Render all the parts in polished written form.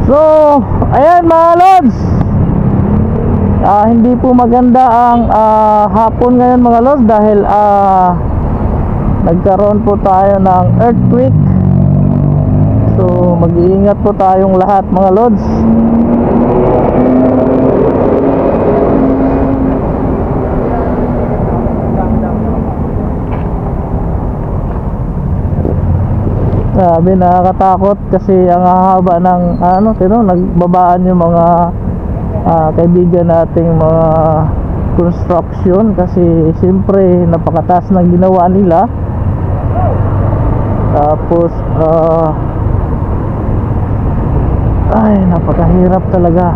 So, ayan mga lods, hindi po maganda ang hapon ngayon mga lods dahil nagkaroon po tayo ng earthquake. So, mag-iingat po tayong lahat mga lods. Sabi, nakakatakot kasi ang haba ng nagbabaan yung mga kaibigan nating mga construction kasi siyempre napakataas ng ginawa nila. Tapos napakahirap talaga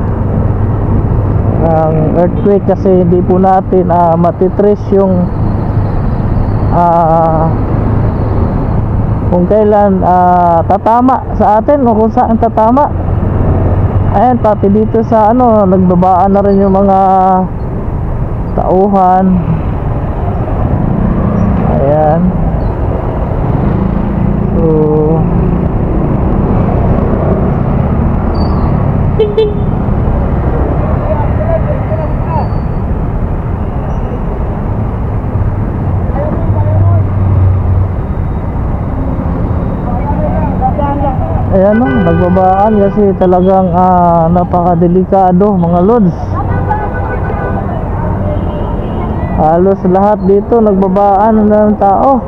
ng earthquake kasi hindi po natin matitrace yung kung kailan tatama sa atin o kung saan tatama. Ayan, pati dito sa nagbabaan na rin yung mga tauhan. Ayan. So ayan, nagbabaan kasi talagang napakadelikado mga lods. Halos lahat dito nagbabaan ng tao.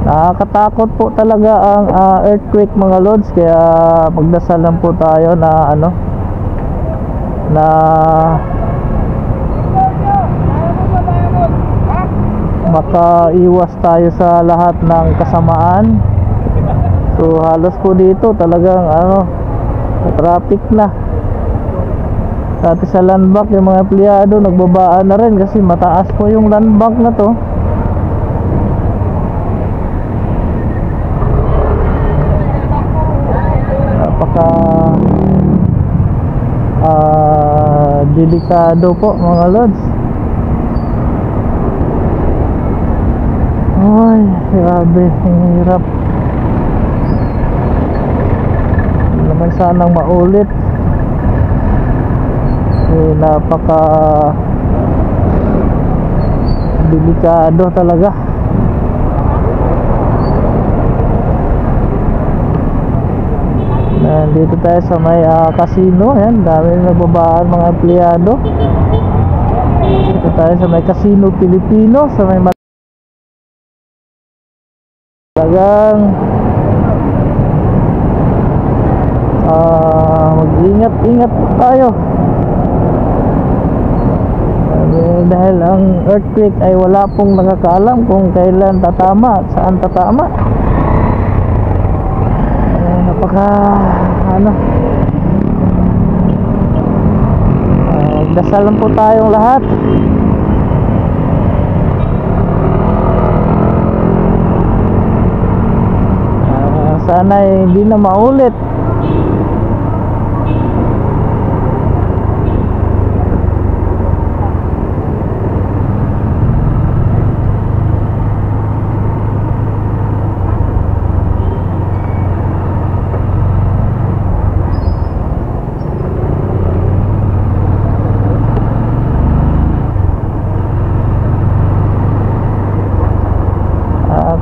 Nakakatakot po talaga ang earthquake mga lods, kaya magdasal lang po tayo na makaiwas tayo sa lahat ng kasamaan. So halos po dito talagang traffic na. Dati sa landbank yung mga empleyado nagbabaan na rin kasi mataas po yung landbank na to. Napaka delikado po mga lods. Ay, grabe, ang hirap. Hindi naman sanang maulit. Napaka delikado talaga. Nandito tayo sa may casino. Ayan, dami nagbabaan mga empleyado. Dito tayo sa may Casino Pilipino, sa may talagang mag-ingat tayo dahil ang earthquake ay wala pong nakakaalam kung kailan tatama at saan tatama. Dasal lang po tayong lahat. Sana hindi na maulit.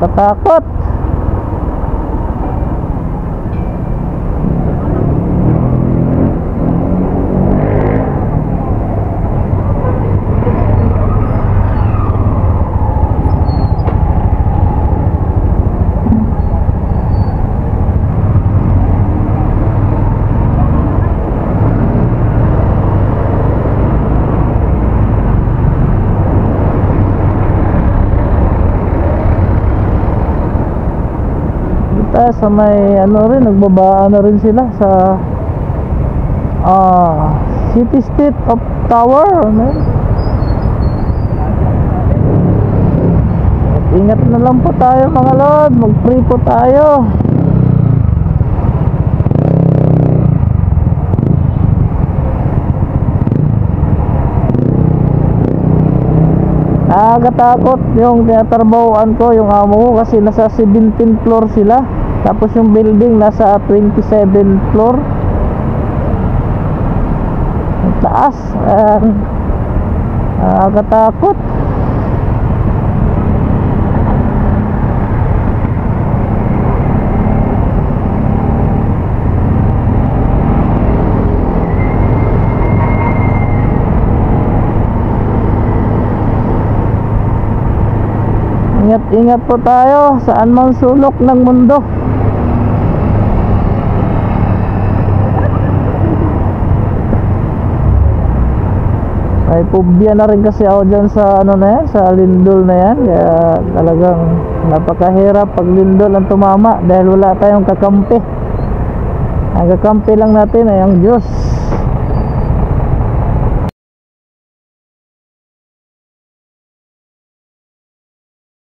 Katakot. Sa may rin, nagbabaan na rin sila sa City State of Tower. Ingat na lang po tayo mga lord, mag-pray po tayo. Nakakatakot yung tinatrabahoan ko, yung amo ko, kasi nasa 17th floor sila. Tapos yung building nasa 27th floor. Ang taas. Nakakatakot. Ingat-ingat po tayo saan mang sulok ng mundo. May phobia na rin kasi ako dyan sa ano na yan, sa lindol na yan. Kaya talagang napakahirap pag lindol ang tumama dahil wala tayong kakampi. Ang kakampi lang natin ay ang Diyos.